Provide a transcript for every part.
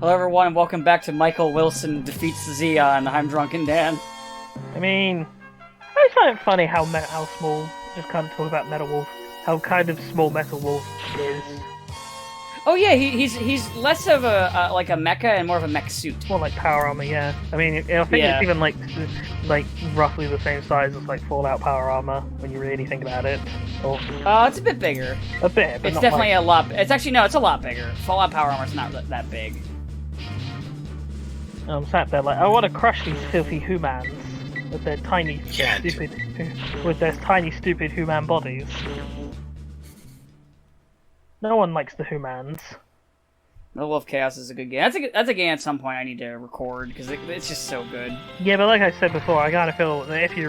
Hello everyone and welcome back to Michael Wilson Defeats Zeon. I'm Drunken Dan. I mean, I always find it funny how small, just kind of talk about Metal Wolf, how kind of small Metal Wolf is. Oh yeah, he's less of a like a mecha and more of a mech suit. More like power armor, yeah. I mean, I think it's even like roughly the same size as like Fallout power armor when you really think about it. Or, it's a bit bigger. A bit, but it's not definitely like... a lot. It's actually no, it's a lot bigger. Fallout power armor's not that big. I'm sat there like, I want to crush these filthy humans with their tiny, stupid human bodies. No one likes the humans. Metal Wolf Chaos is a good game. That's a game at some point I need to record because it's just so good. Yeah, but like I said before, I kind of feel that if you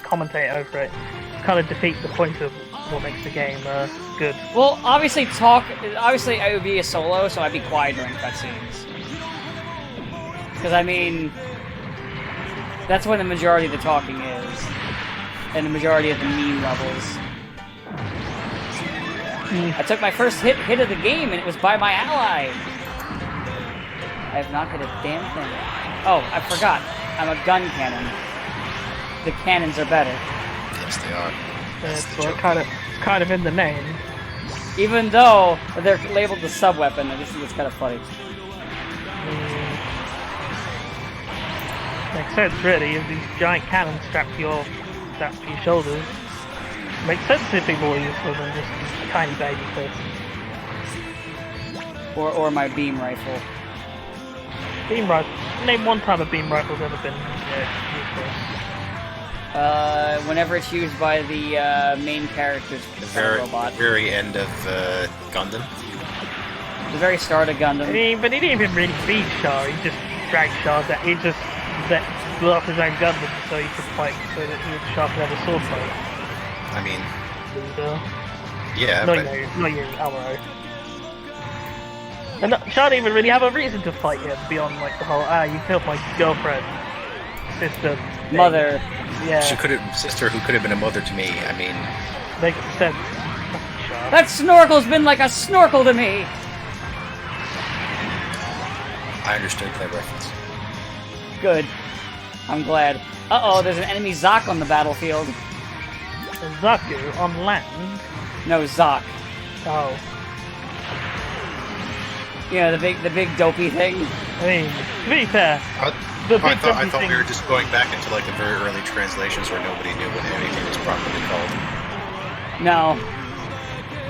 commentate over it, it kind of defeats the point of what makes the game good. Well, obviously I would be a solo, so I'd be quiet during cutscenes. Because, I mean, that's when the majority of the talking is. And the majority of the meme levels. I took my first hit of the game, and it was by my ally! I have not hit a damn thing. Oh, I forgot. I'm a gun cannon. The cannons are better. Yes, they are. It's kind of in the name. Even though they're labeled the sub-weapon, I just think it's kind of funny. Makes sense, really, if these giant cannons strapped to your shoulders. Makes sense if they're more useful than just a tiny baby person. Or my beam rifle. Beam rifle. Name one time a beam rifle's ever been useful. Whenever it's used by the main character's robot. The very end of Gundam. The very start of Gundam. I mean, but he didn't even really beat Shah, he just dragged Shah down. He just blew up his own Gundam so he could fight, so that Shah could have a sword fight. I mean... Loser. Yeah, not but... Not you, Amuro. And Shah didn't even really have a reason to fight him beyond like the whole, you killed my girlfriend, sister, thing. Mother. Yeah. Sister who could have been a mother to me, I mean... Makes sense. That snorkel's been like a snorkel to me! I understood that reference. Good. I'm glad. Uh-oh, there's an enemy Zoc on the battlefield. Zaku on land? No, Zoc. Oh. Yeah, the big dopey thing. I mean, to be fair, I thought we were just going back into like the very early translations where nobody knew what anything was properly called. No.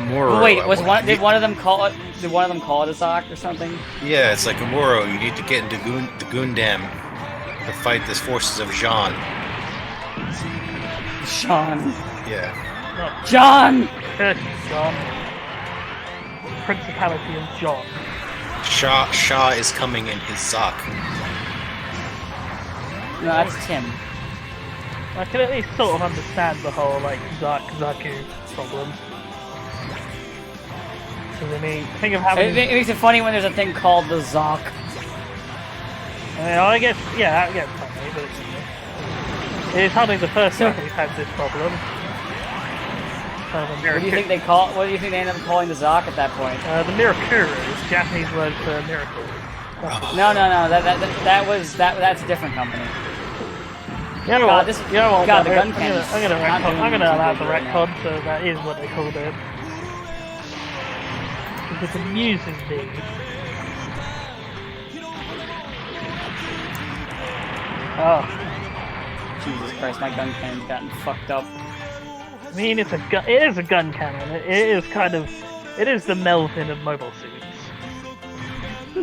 Moro. Wait, did one of them call it a Zoc or something? Yeah, it's like Moro, you need to get into the Gundam to fight the forces of Jean. Sean. Yeah. No. John! John. Principality of John. Shah is coming in his Zoc. No, that's Tim. I can at least sort of understand the whole, like, Zaku problem. Because, I mean, think of how It makes it funny when there's a thing called the Zoc. I guess, yeah, that gets funny, but it's hardly the first time we've had this problem. What do you think they end up calling the Zoc at that point? The Mirakuru, Japanese word for miracle. No, that's a different company. You know what? God, the gun cannons. I'm gonna allow the retcon, so that is what they called it. Because it amuses me. Oh. Jesus Christ, my gun cannon's gotten fucked up. I mean, it is a gun cannon. It is the Melvin of mobile suits.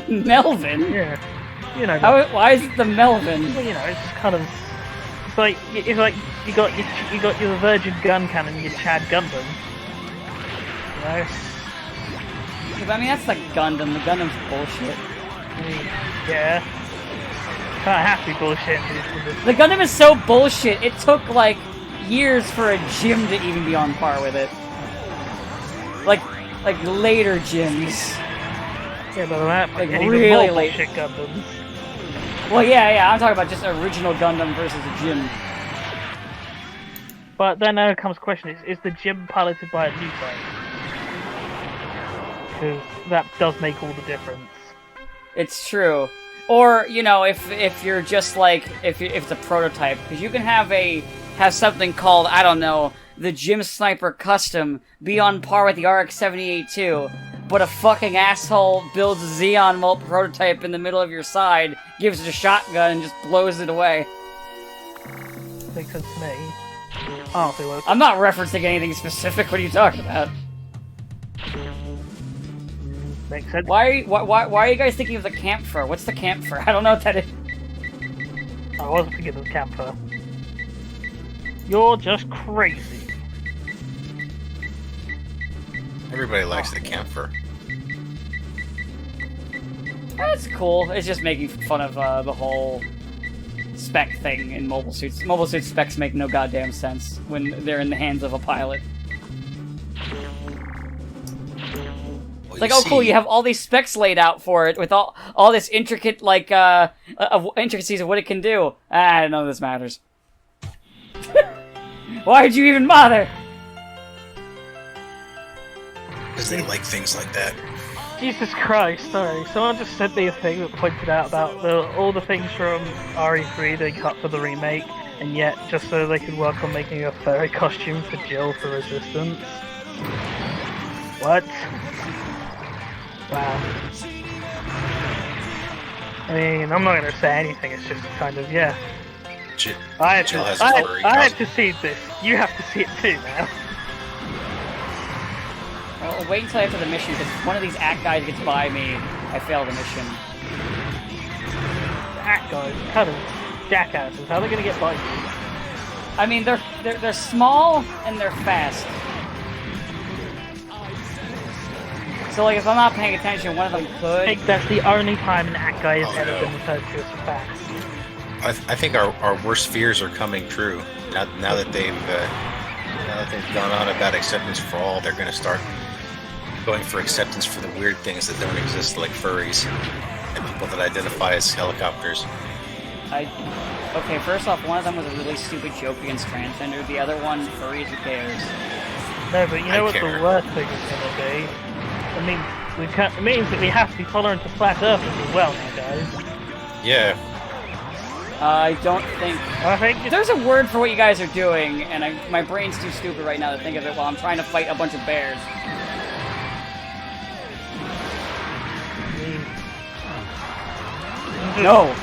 Melvin? Yeah. You know. Why is it the Melvin? Well, you know, it's kind of... It's like you got your Virgin gun cannon and your Chad Gundam. You know? I mean, that's the Gundam. The Gundam's bullshit. I mean, yeah. Kind of have to be bullshit. The Gundam is so bullshit. It took like years for a gym to even be on par with it. Like later gyms. Yeah, but that like really late shit Gundams. Well, yeah. I'm talking about just original Gundam versus a gym. But then comes the question: is the gym piloted by a new type? Because that does make all the difference. It's true. Or, you know, if you're just like, if it's a prototype, because you can have something called, I don't know, the Gym Sniper Custom be on par with the RX-78 too, but a fucking asshole builds a Zeon prototype in the middle of your side, gives it a shotgun, and just blows it away. Makes sense to me. Honestly, well, I'm not referencing anything specific. What are you talking about? makes sense. Why are you guys thinking of the camphor? What's the camphor? I don't know what that is. I wasn't thinking of the camphor. You're just crazy. Everybody likes the camphor. That's cool. It's just making fun of the whole spec thing in mobile suits. Mobile suit specs make no goddamn sense when they're in the hands of a pilot. Well, It's like, oh cool, you have all these specs laid out for it with all this intricate, like, intricacies of what it can do. Ah, none of this matters. Why'd you even bother? Because they like things like that. Jesus Christ, sorry. Someone just sent me a thing that pointed out about all the things from RE3 they cut for the remake, and yet just so they could work on making a furry costume for Jill for Resistance. What? Wow. I mean, I'm not going to say anything, it's just kind of, yeah. Jill I has a furry I had costume. to see this. You have to see it too now. Well, wait until after the mission, because if one of these act guys gets by me, I fail the mission. That guys, kind of jackasses. How are they going to get by you? I mean, they're small and they're fast. So, like, if I'm not paying attention, one of them I could. think that's the only time an act guy has Oh, ever no. been referred to as fast. I think our worst fears are coming true. Now that they've gone on about acceptance for all, they're going to start going for acceptance for the weird things that don't exist, like furries and people that identify as helicopters. Okay, first off, one of them was a really stupid joke against transgender. The other one, furries, who cares? No, but you know I what care. the worst thing is going to be? It means that we have to be tolerant of flat earthers as well now, guys. Yeah, I don't think... I think it's There's a word for what you guys are doing, and my brain's too stupid right now to think of it while I'm trying to fight a bunch of bears. No!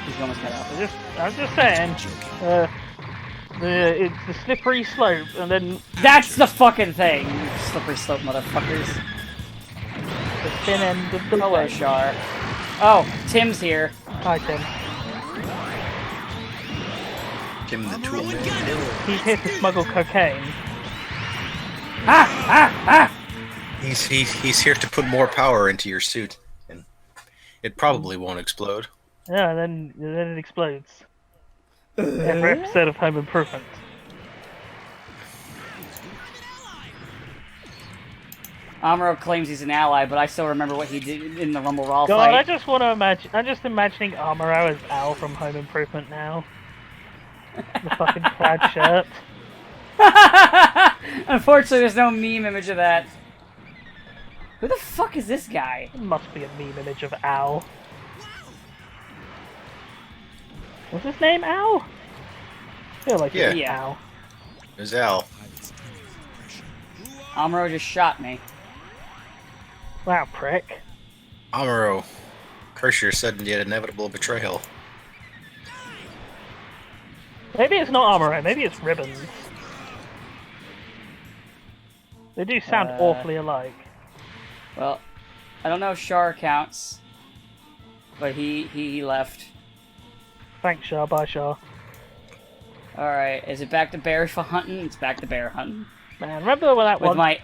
He's almost cut out. I'm just saying, it's the slippery slope, and then That's the fucking thing, you slippery slope motherfuckers. the thin end of the Hello, way. Char. Oh, Tim's here. Hi, Tim. Tim the Tool Man. He's here to smuggle cocaine. He's here to put more power into your suit, and it probably won't explode. Yeah, and then it explodes. Every episode of Home Improvement. Amuro claims he's an ally, but I still remember what he did in the Rumble Raw God, fight. I just want to imagine. I'm just imagining Amuro as Al from Home Improvement now. The fucking plaid shirt. Unfortunately, there's no meme image of that. Who the fuck is this guy? There must be a meme image of Al. What's his name, Al? I feel like it's Yeah. Al. There's Al. Amuro just shot me. Wow, prick. Amuro, curse your sudden yet inevitable betrayal. Maybe it's not Amuro, maybe it's Ribbons. They do sound awfully alike. Well, I don't know if Char counts, but he left. Thanks, Shah. Bye, Shah. Alright, is it back to bear hunting? It's back to bear hunting. Man, remember when that With one?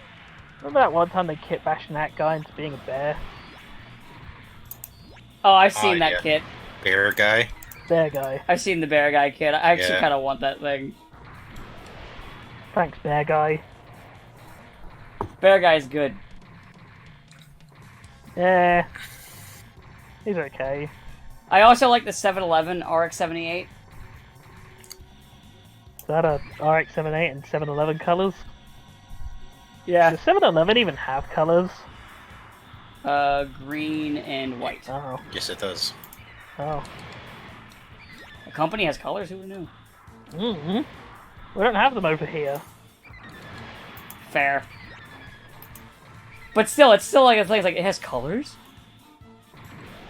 Remember that one time they kit bashed that guy into being a bear? Oh, I've seen that yeah. kit. Bear guy. Bear guy. I've seen the bear guy kit. I actually Yeah. kind of want that thing. Thanks, bear guy. Bear guy's good. Yeah. He's okay. I also like the 7-Eleven RX-78. Is that a RX-78 and 7-Eleven colors? Yeah. Does 7-Eleven even have colors? Green and white. Oh. Yes, it does. Oh. The company has colors. Who knew? Mm-hmm. We don't have them over here. Fair. But still, it's still like it has colors.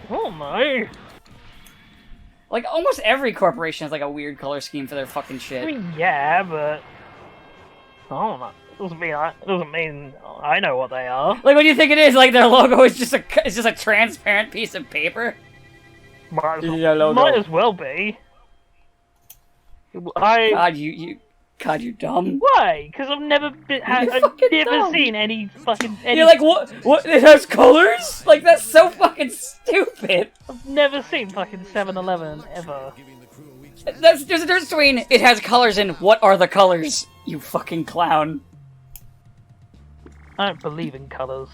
Oh my! Like almost every corporation has like a weird color scheme for their fucking I shit. mean, yeah, but I don't know. Doesn't mean I know what they are. Like, what do you think it is? Like their logo is just a transparent piece of paper. Might This is their logo. might as well be. God, you're dumb. Why? Because I've never I've fucking never dumb. seen any fucking. You're like, what? What? It has colors? Like that's so fucking stupid. I've never seen fucking 7-Eleven ever. There's a difference between it has colors and what are the colors? You fucking clown. I don't believe in colors.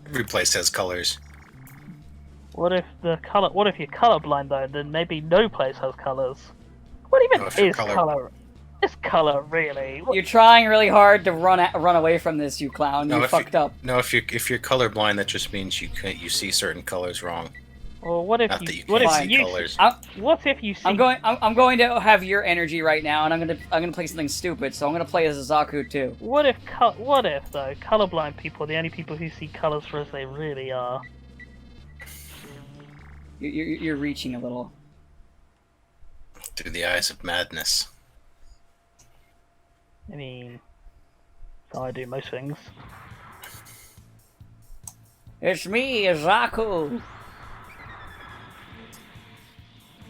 Every place has colors. What if you're colorblind though? Then maybe no place has colors. What even No, if you're is color? Is color really? You're trying really hard to run away from this, you clown. You if fucked up. No, if you're colorblind, that just means you see certain colors wrong. Or what if Not you? that you What can't if see you? colors. What if you see? I'm going to have your energy right now, and I'm gonna play something stupid. So I'm gonna play as a Zaku too. What if though colorblind people are the only people who see colors for as they really are? You're reaching a little. Through the eyes of madness. I mean, so I do most things. It's me, Zaku.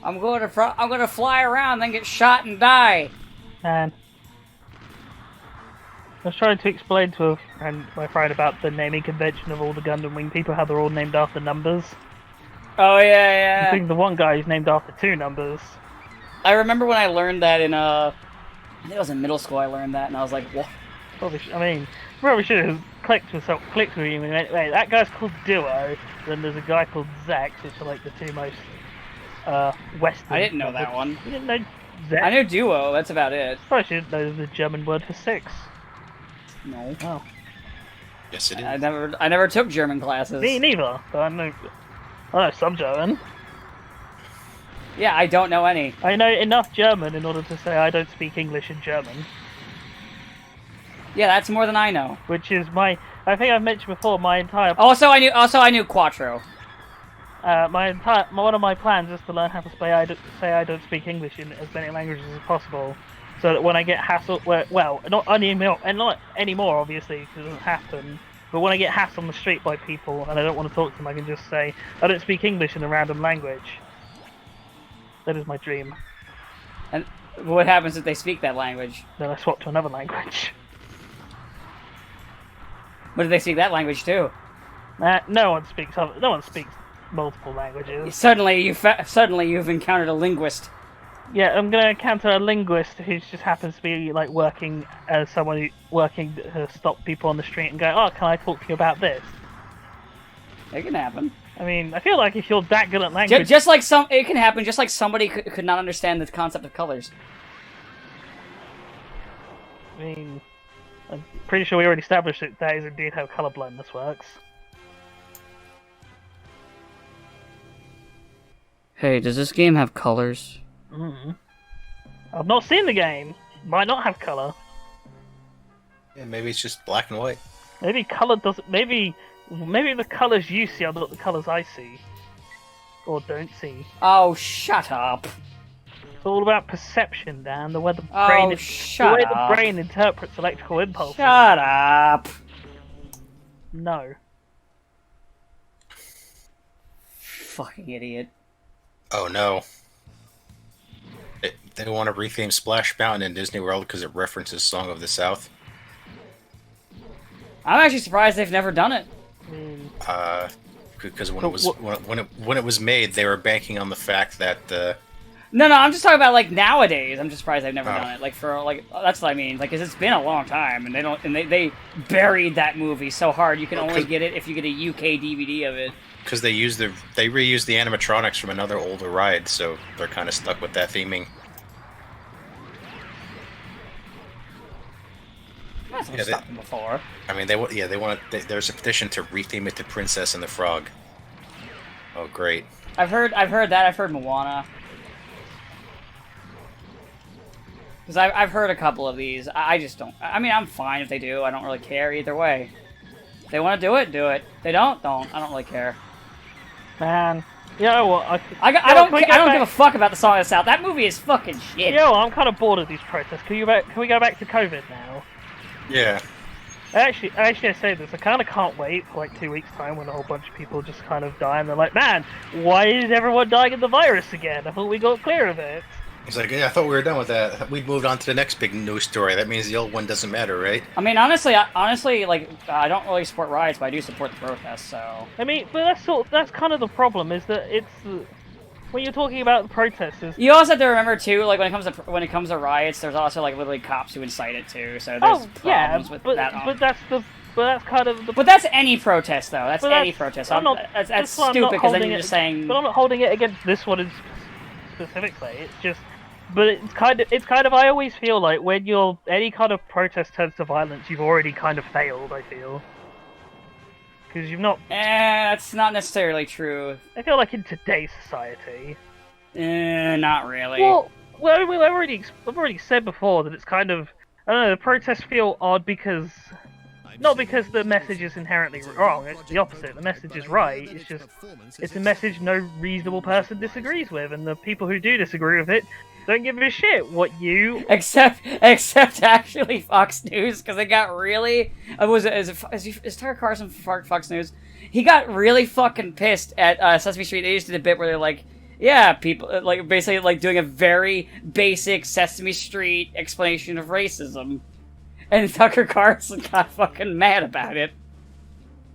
I'm gonna fly around, then get shot and die. And I was trying to explain to my friend about the naming convention of all the Gundam Wing people, how they're all named after numbers. Oh yeah. I think the one guy is named after 2 numbers. I remember when I learned that in I think it was in middle school. I learned that, and I was like, what? Probably should have clicked with me. Wait, that guy's called Duo. Then there's a guy called Zax, which are like the 2 most Western. I didn't know that one. You didn't know Zax? I knew duo. That's about it. Probably should know the German word for 6. No. Oh, Yes, it is. I never took German classes. me neither. But I know some German. Yeah, I don't know any. I know enough German in order to say I don't speak English in German. Yeah, that's more than I know. Which is I think I've mentioned before, my entire Also, I knew Quattro. one of my plans is to learn how to say I don't speak English in as many languages as possible, so that when I get hassled, not anymore, obviously, because it doesn't happen. But when I get hassled on the street by people and I don't want to talk to them, I can just say I don't speak English in a random language. That is my dream. And what happens if they speak that language? Then I swap to another language. What if they speak that language too? No one speaks multiple languages. Suddenly you've encountered a linguist. Yeah, I'm gonna encounter a linguist who just happens to be like working as someone working to stop people on the street and go, "Oh, can I talk to you about this?" It can happen. I mean, I feel like if you're that good at language, It can happen. Just like somebody could not understand the concept of colors. I mean, I'm pretty sure we already established that is indeed how colorblindness works. Hey, does this game have colors? I've not seen the game. Might not have color. Yeah, maybe it's just black and white. Maybe color doesn't. Maybe the colors you see are not the colors I see, or don't see. Oh, shut up. It's all about perception, Dan. The way the brain interprets electrical impulses. Shut up. No. Fucking idiot. Oh no. They want to retheme Splash Mountain in Disney World because it references Song of the South. I'm actually surprised they've never done it. Because when it was made, they were banking on the fact that No, I'm just talking about like nowadays. I'm just surprised they've never done it. Like that's what I mean. Like, 'cause it's been a long time, and they buried that movie so hard. You can only get it if you get a UK DVD of it. because they reused the animatronics from another older ride, so they're kind of stuck with that theming. That's what Yeah, stopped them before. I mean, there's a petition to retheme it to Princess and the Frog. Oh, great. I've heard that. I've heard Moana. Because I've heard a couple of these. I just don't. I mean, I'm fine if they do. I don't really care either way. If they want to do it, do it. If they don't. I don't really care. Man, you know what? I don't give a fuck about the Song of the South. That movie is fucking shit. Yo, I'm kind of bored of these protests. Can we go back to COVID now? Yeah. Actually, I say this. I kind of can't wait for like 2 weeks' time when a whole bunch of people just kind of die, and they're like, "Man, why is everyone dying of the virus again? I thought we got clear of it." He's like, yeah, I thought we were done with that. We'd moved on to the next big news story. That means the old one doesn't matter, right? I mean, honestly, like, I don't really support riots, but I do support the protests. So. I mean, but that's kind of the problem. Is that it's when you're talking about the protesters. You also have to remember too, like when it comes to riots, there's also like literally cops who incite it too. So there's problems with that. But that's any protest though. That's any protest. That's stupid because then you're just saying. But I'm not holding it against this one specifically. It's just. But it's kind of. I always feel like when any kind of protest turns to violence, you've already kind of failed. I feel. Because you've not. That's not necessarily true. I feel like in today's society. Not really. Well, I've already said before that it's kind of. I don't know. The protests feel odd because. Not because the message is inherently wrong. It's the opposite. The message is right. It's just. It's a message no reasonable person disagrees with, and the people who do disagree with it don't give a shit what you. Except actually Fox News, because it got really. Is Tucker Carlson from Fox News? He got really fucking pissed at Sesame Street. They just did a bit where they're like, yeah, people like basically like doing a very basic Sesame Street explanation of racism, and Tucker Carlson got fucking mad about it.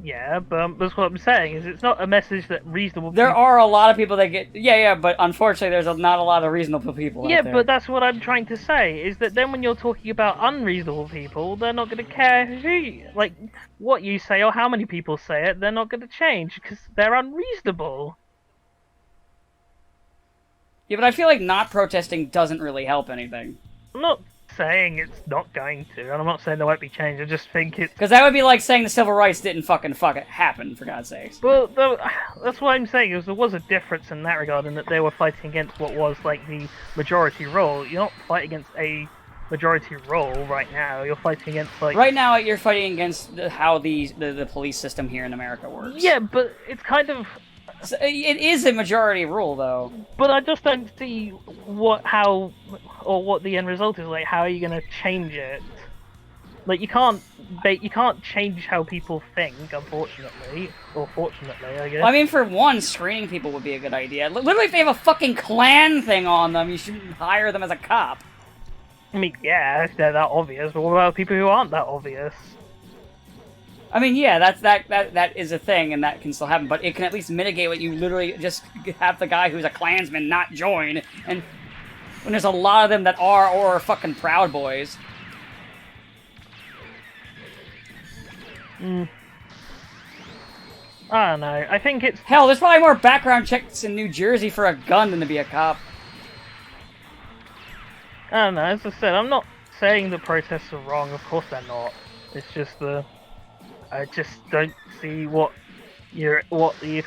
Yeah, but that's what I'm saying, is it's not a message that reasonable people... There are a lot of people that get... Yeah, but unfortunately there's not a lot of reasonable people Yeah, out there. but that's what I'm trying to say, is that then when you're talking about unreasonable people, they're not going to care what you say or how many people say it, they're not going to change, because they're unreasonable. Yeah, but I feel like not protesting doesn't really help anything. I'm not saying it's not going to, and I'm not saying there won't be change, I just think it's... Because that would be like saying the civil rights didn't fucking happen, for God's sakes. Well, that's what I'm saying, is there was a difference in that regard, in that they were fighting against what was, like, the majority rule. You're not fighting against a majority rule right now, you're fighting against, like... Right now, you're fighting against how the police system here in America works. Yeah, but it's kind of... It is a majority rule, though. But I just don't see what the end result is. Like, how are you going to change it? Like, you can't change how people think, unfortunately, or fortunately, I guess. Well, I mean, for one, screening people would be a good idea. Literally, if they have a fucking Klan thing on them, you should hire them as a cop. I mean, yeah, if they're that obvious. But what about people who aren't that obvious? I mean, yeah, that is a thing, and that can still happen, but it can at least mitigate what you literally just have the guy who's a Klansman not join, and when there's a lot of them that are or fucking Proud Boys. I don't know, I think it's... Hell, there's probably more background checks in New Jersey for a gun than to be a cop. I don't know, as I said, I'm not saying the protests are wrong, of course they're not. It's just I just don't see what the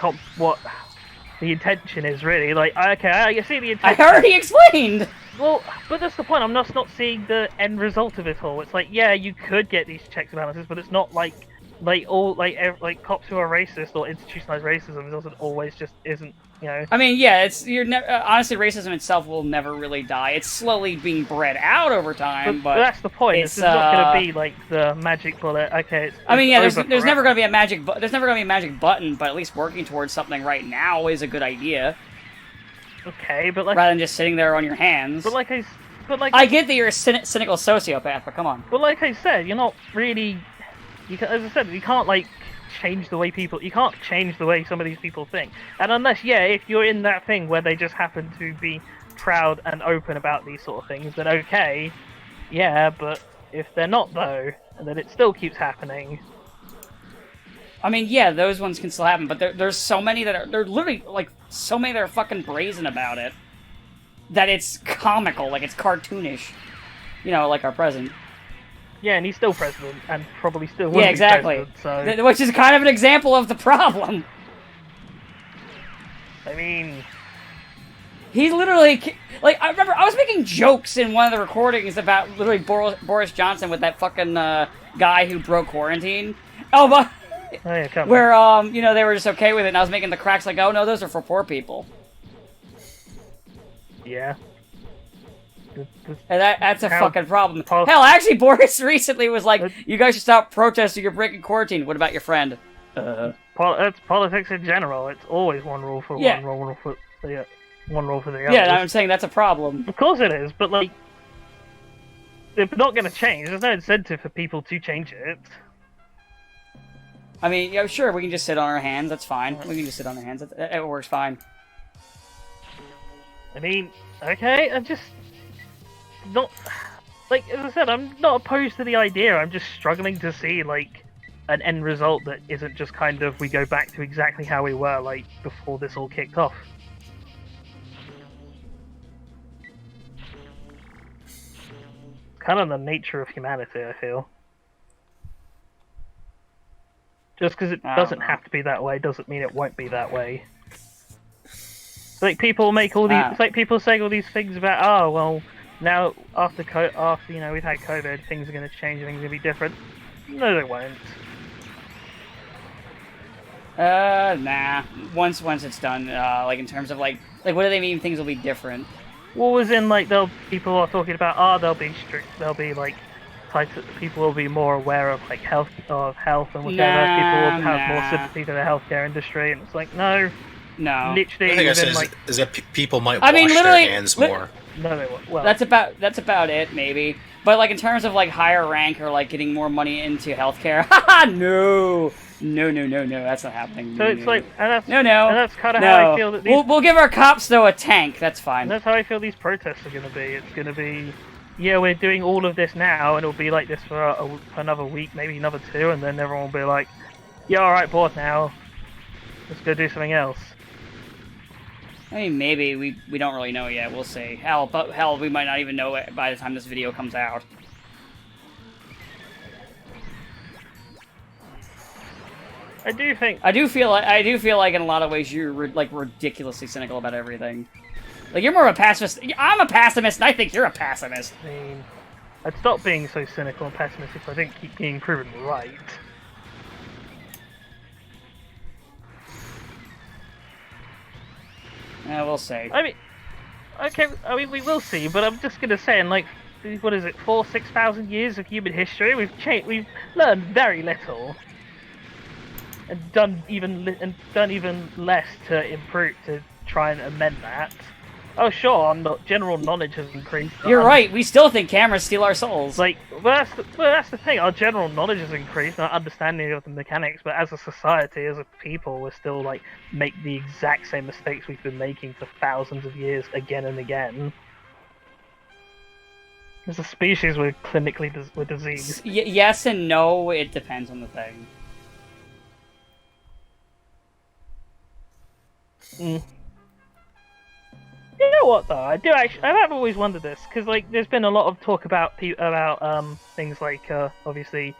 intention is really. Like, okay, I see the intention. I already explained. Well, but that's the point. I'm just not seeing the end result of it all. It's like, yeah, you could get these checks and balances, but it's not like cops who are racist or institutionalized racism doesn't always just isn't. You know. I mean, yeah, honestly, racism itself will never really die. It's slowly being bred out over time, but that's the point. It's not going to be like the magic bullet. Okay. I mean, yeah, there's never going to be a magic. There's never going to be a magic button, but at least working towards something right now is a good idea. Okay, but like rather than just sitting there on your hands. I get that you're a cynical sociopath, but come on. But like I said, you're not really. As I said, you can't like. Change the way you can't change the way some of these people think, and unless if you're in that thing where they just happen to be proud and open about these sort of things, then okay, but if they're not though, then it still keeps happening. I mean, yeah, those ones can still happen, but there's so many they're literally like so many that are fucking brazen about it that it's comical, like it's cartoonish, like our president. Yeah, and he's still president, and probably still will Yeah, be exactly. president, so... Which is kind of an example of the problem. I mean... He literally, like, I remember I was making jokes in one of the recordings about literally Boris Johnson with that fucking guy who broke quarantine. Oh, but Oh, yeah, come where you know, they were just okay with it, and I was making the cracks like, oh no, those are for poor people. Yeah. And that's a fucking problem. Pol- Hell, actually, Boris recently was like, you guys should stop protesting. You're breaking quarantine. What about your friend? It's politics in general. It's always one rule for Yeah. one rule for the one rule for the other. Yeah, I'm saying that's a problem. Of course it is, but like, they're not going to change. There's no incentive for people to change it. I mean, yeah, sure, we can just sit on our hands. That's fine. We can just sit on our hands. It works fine. I mean, okay, I'm just not like, as I said, I'm not opposed to the idea. I'm just struggling to see like an end result that isn't just kind of we go back to exactly how we were like before this all kicked off. Kind of the nature of humanity, I feel. Just because it doesn't have to be that way doesn't mean it won't be that way. It's like people make all these. It's like people saying all these things about, oh well, now after you know we've had COVID, things are going to change, things are going to be different. No, they won't. Nah. Once it's done, like in terms of like what do they mean things will be different? What was in like people are talking about? Oh, they'll be strict. They'll be like people will be more aware of like health and whatever. People will have more sympathy for the healthcare industry, and it's like no. Literally, the thing I said is that people might I mean, wash their hands more. No, they won't. Well, that's about it, maybe. But like in terms of like higher rank or like getting more money into healthcare, haha, no, that's not happening. So it's like, and that's no, and that's kind of no. how I feel that these. We'll give our cops though a tank. That's fine. And that's how I feel these protests are going to be. It's going to be, yeah, we're doing all of this now, and it'll be like this for another week, maybe another two, and then everyone will be like, yeah, all right, bored now. Let's go do something else. I mean, maybe we don't really know yet. We'll see. Hell, we might not even know it by the time this video comes out. I do feel like in a lot of ways you're like ridiculously cynical about everything. Like you're more of a pacifist. I'm a pessimist, and I think you're a pessimist. I mean, I'd stop being so cynical and pessimistic if I didn't keep being proven right. Yeah, we'll see. I mean, okay, we will see, but I'm just gonna say, in like, what is it, 6,000 years of human history, we've learned very little, and done even less to improve, to try and amend that. Oh sure, general knowledge has increased. You're right. We still think cameras steal our souls. Like, well, that's the thing. Our general knowledge has increased, our understanding of the mechanics. But as a society, as a people, we're still like make the exact same mistakes we've been making for thousands of years, again and again. As a species, we're clinically diseased. Yes and no. It depends on the thing. You know what though? I have always wondered this because like there's been a lot of talk about things like obviously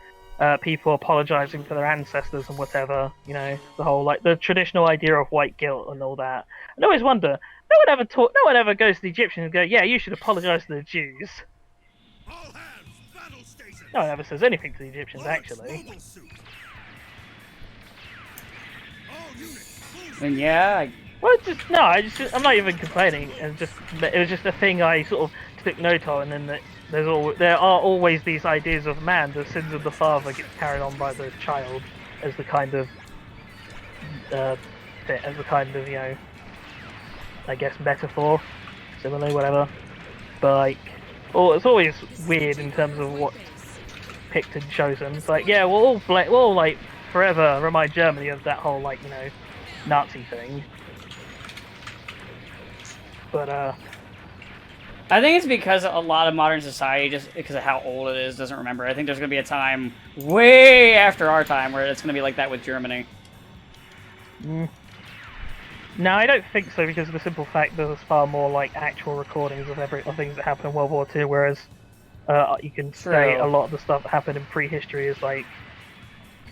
people apologizing for their ancestors and whatever. You know, the whole like the traditional idea of white guilt and all that. I always wonder. No one ever goes to the Egyptians and go, "Yeah, you should apologize to the Jews." No one ever says anything to the Egyptians actually. And yeah. Well, I'm not even complaining. It was just a thing I sort of took note of, and then there are always these ideas of man, the sins of the father get carried on by the child, as the kind of, you know, I guess metaphor, similarly, whatever. But like, it's always weird in terms of what's picked and chosen. It's like, yeah, we'll all like forever remind Germany of that whole like, you know, Nazi thing. But I think it's because a lot of modern society, just because of how old it is, doesn't remember. I think there's going to be a time way after our time where it's going to be like that with Germany. No, I don't think so, because of the simple fact that there's far more like actual recordings of things that happened in World War II, whereas You can say True. a lot of the stuff that happened in prehistory is like.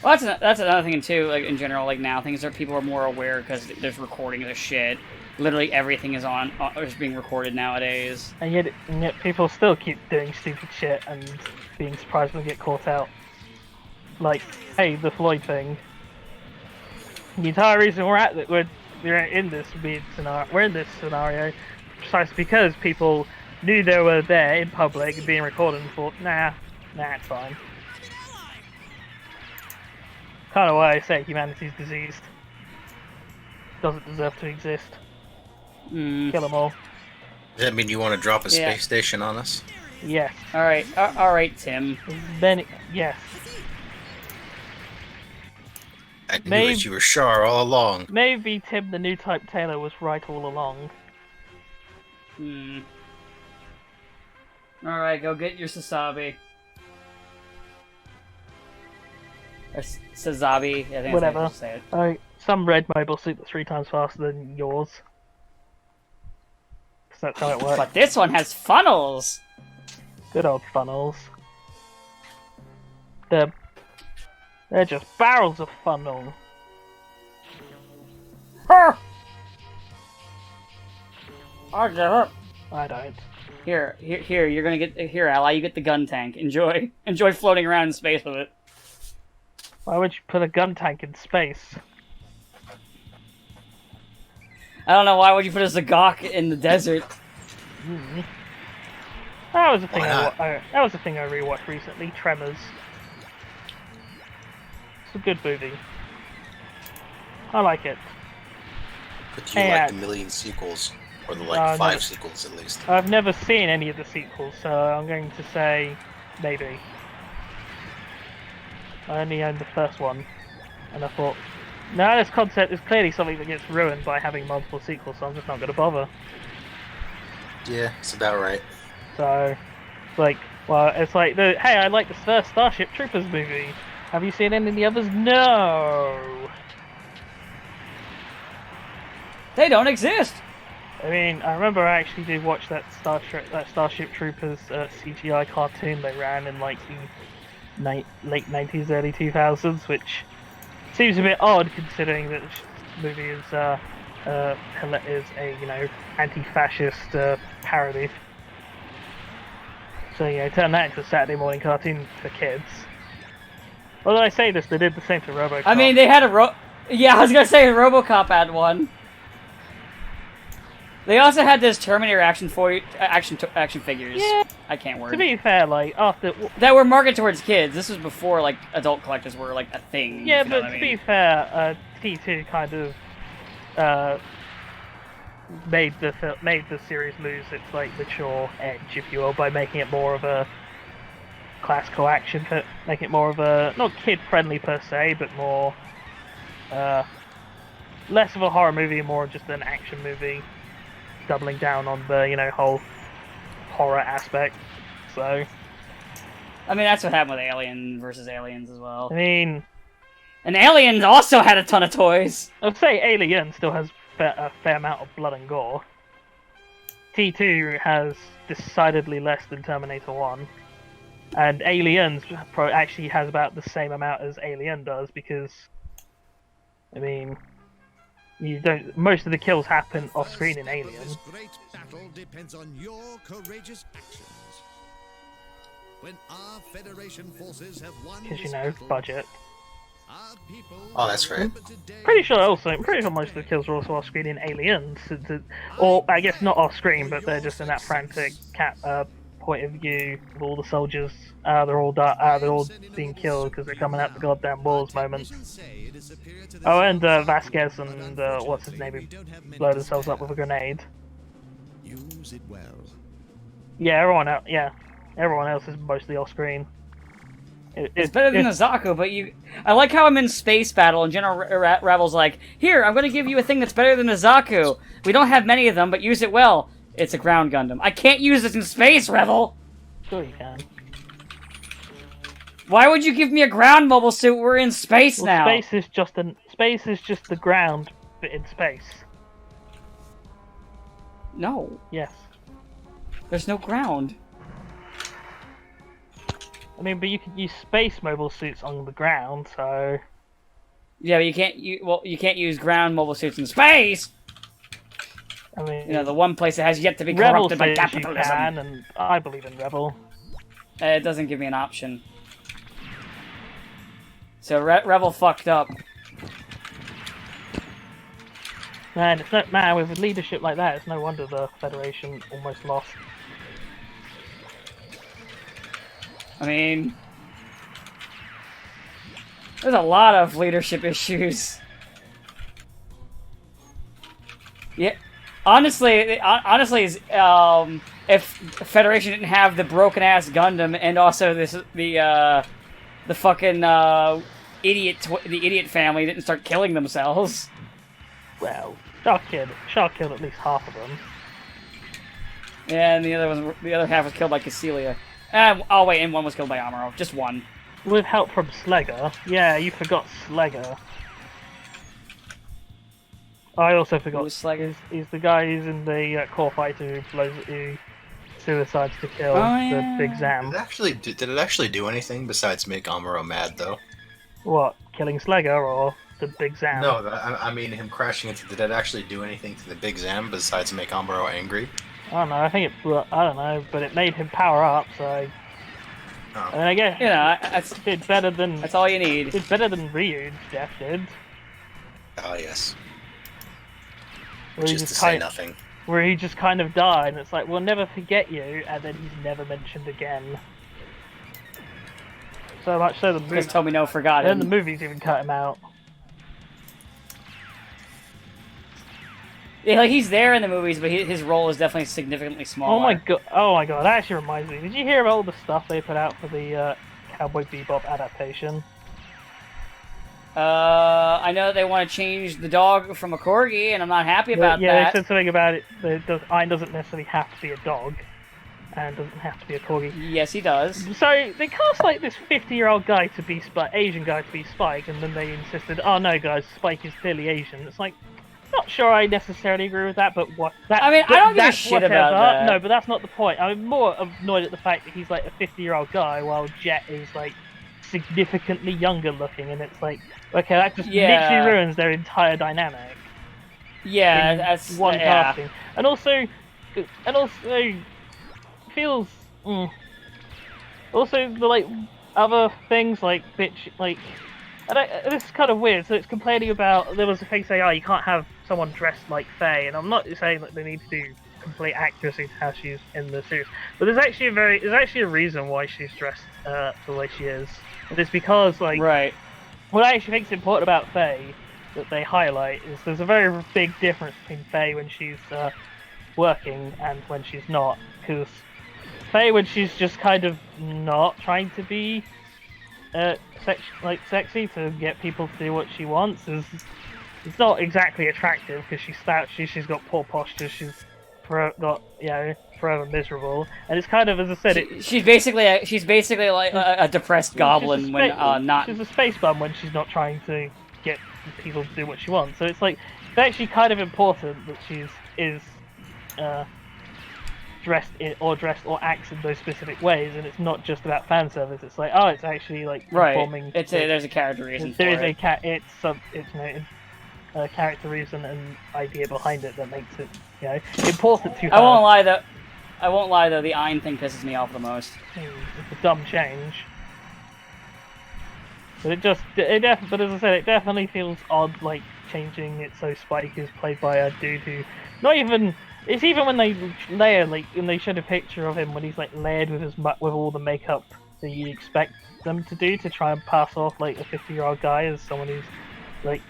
Well, that's another thing too. Like in general, like now things are people are more aware because there's recordings of shit. Literally everything is being recorded nowadays. And yet people still keep doing stupid shit and being surprised when they get caught out. Like, hey, the Floyd thing. The entire reason we're in this weird scenario, precisely because people knew they were there in public, being recorded, and thought, nah, it's fine. Kind of why I say humanity's diseased. Doesn't deserve to exist. Kill them all. Does that mean you want to drop a space station on us? Yes. All right, Tim. Then yes. I knew that you were Char all along. Maybe Tim the new type Taylor was right all along. Alright, go get your Sasabi. Or Sazabi, I think Whatever. that's how you say it. Some red mobile suit that's 3 times faster than yours. So that's how it works. But this one has funnels! Good old funnels. They're just barrels of funnel. Her! I give up. I don't. Here, you're gonna get... Here, Ally, you get the gun tank. Enjoy floating around in space with it. Why would you put a gun tank in space? I don't know, why would you put a Zagok in the desert? That was a thing. Why That was a thing I rewatched recently. Tremors. It's a good movie. I like it. But do you like the million sequels? Or the 5 sequels at least? I've never seen any of the sequels, so I'm going to say maybe. I only owned the first one, and I thought, no, this concept is clearly something that gets ruined by having multiple sequels, so I'm just not going to bother. Yeah, it's about right. So, hey, I like the first Starship Troopers movie. Have you seen any of the others? No! They don't exist! I mean, I remember I actually did watch that Starship Troopers CGI cartoon they ran in like the late 90s, early 2000s, which seems a bit odd considering that this movie is a anti-fascist parody. So turn that into a Saturday morning cartoon for kids. Although I say this, they did the same to RoboCop. I mean, they had I was gonna say RoboCop had one. They also had this Terminator action figures. Yeah. I can't word. To be fair, that were marketed towards kids. This was before adult collectors were a thing. Yeah, but to be fair, T2 kind of made the series lose its mature edge, if you will, by making it more of a classical action, making it more of a not kid friendly per se, but more less of a horror movie, more just an action movie. Doubling down on the whole horror aspect. So I mean, that's what happened with Alien versus Aliens as well. I mean, and Aliens also had a ton of toys. I'd say Alien still has a fair amount of blood and gore. T2 has decidedly less than Terminator 1, and Aliens actually has about the same amount as Alien does, because I mean, most of the kills happen off screen in Alien. This great battle depends on your courageous actions. When our Federation forces have won Because budget. Oh, that's right. Pretty sure most of the kills are also off screen in Aliens, or I guess not off screen, but they're just in that frantic point of view of all the soldiers. They're all being killed because they're coming out the goddamn walls moment. Oh, and Vasquez and what's his name, who blow themselves up with a grenade. Use it well. Yeah, everyone else is mostly off screen. It's better than the Zaku, but I like how I'm in space battle and General Rebel's like, here, I'm gonna give you a thing that's better than the Zaku. We don't have many of them, but use it well. It's a ground Gundam. I can't use it in space, Rebel! Sure you can. Why would you give me a ground mobile suit? We're in space now. Space is just the ground, but in space. No. Yes. There's no ground. I mean, but you can use space mobile suits on the ground, so... Yeah, but you can't use ground mobile suits in space! I mean... You know, the one place that has yet to be Rebel corrupted by says you capitalism. can, and I believe in Rebel. It doesn't give me an option. So Rebel fucked up. Man, with leadership like that, it's no wonder the Federation almost lost. I mean, there's a lot of leadership issues. Yeah, honestly, if Federation didn't have the broken ass Gundam and also the fucking idiot family didn't start killing themselves. Well, Shaw killed at least half of them. Yeah, and the other half was killed by Cassilia. Oh wait, and one was killed by Amuro. Just one. With help from Slegger. Yeah, you forgot Slegger. I also forgot. Who was Slegger? He's the guy who's in the core fighter who suicides to kill the Big Zam. Did it actually do anything besides make Amuro mad, though? What? Killing Slegger or the Big Zam? No, I mean him crashing into. Did it actually do anything to the Big Zam besides make Amuro angry? I don't know. I think I don't know, but it made him power up. So. Oh. I mean, I guess it's better than. That's all you need. It's better than Ryu's death did. Oh yes. Where Just to say nothing. Where he just kind of died, and it's like, we'll never forget you, and then he's never mentioned again. So much so the movie. Because Tomino forgot him. Then the movies even cut him out. Yeah, like he's there in the movies, but his role is definitely significantly smaller. Oh my god! That actually reminds me. Did you hear about all the stuff they put out for the Cowboy Bebop adaptation? I know they want to change the dog from a corgi, and I'm not happy about that. Yeah, they said something about it. Ayn doesn't necessarily have to be a dog, and doesn't have to be a corgi. Yes, he does. So they cast like this 50-year-old guy to be Asian guy to be Spike, and then they insisted, oh no, guys, Spike is clearly Asian. It's like, not sure I necessarily agree with that, but what? I mean, I don't give a shit about that. No, but that's not the point. I'm more annoyed at the fact that he's like a 50-year-old guy, while Jet is like significantly younger looking, and it's like, okay, that just literally ruins their entire dynamic. Yeah, that's one casting, and also feels. Also, the like other things like bitch, like this is kind of weird. So it's complaining about there was a thing saying, oh, you can't have someone dressed like Faye, and I'm not saying that they need to do complete accuracy to how she's in the series, but there's actually a reason why she's dressed the way she is. And it's because like what I actually think is important about Faye that they highlight is there's a very big difference between Faye when she's working and when she's not, because Faye, when she's just kind of not trying to be sexy to get people to do what she wants, it's not exactly attractive because she's slouchy, she's got poor posture, she's forever miserable, and it's kind of, as I said, she's basically like a depressed goblin when not. She's a space bum when she's not trying to get people to do what she wants. So it's like it's actually kind of important that is dressed or acts in those specific ways, and it's not just about fan service. It's like, oh, it's actually like informing. There's a character reason. There is a character reason and idea behind it that makes it, important to her. I won't lie though. The Ayn thing pisses me off the most. It's a dumb change. But but as I said, it definitely feels odd, like changing it so Spike is played by a dude who, not even. It's even when they layer, like when they showed a picture of him when he's like layered with all the makeup that you expect them to do to try and pass off like a 50-year-old guy as someone who's like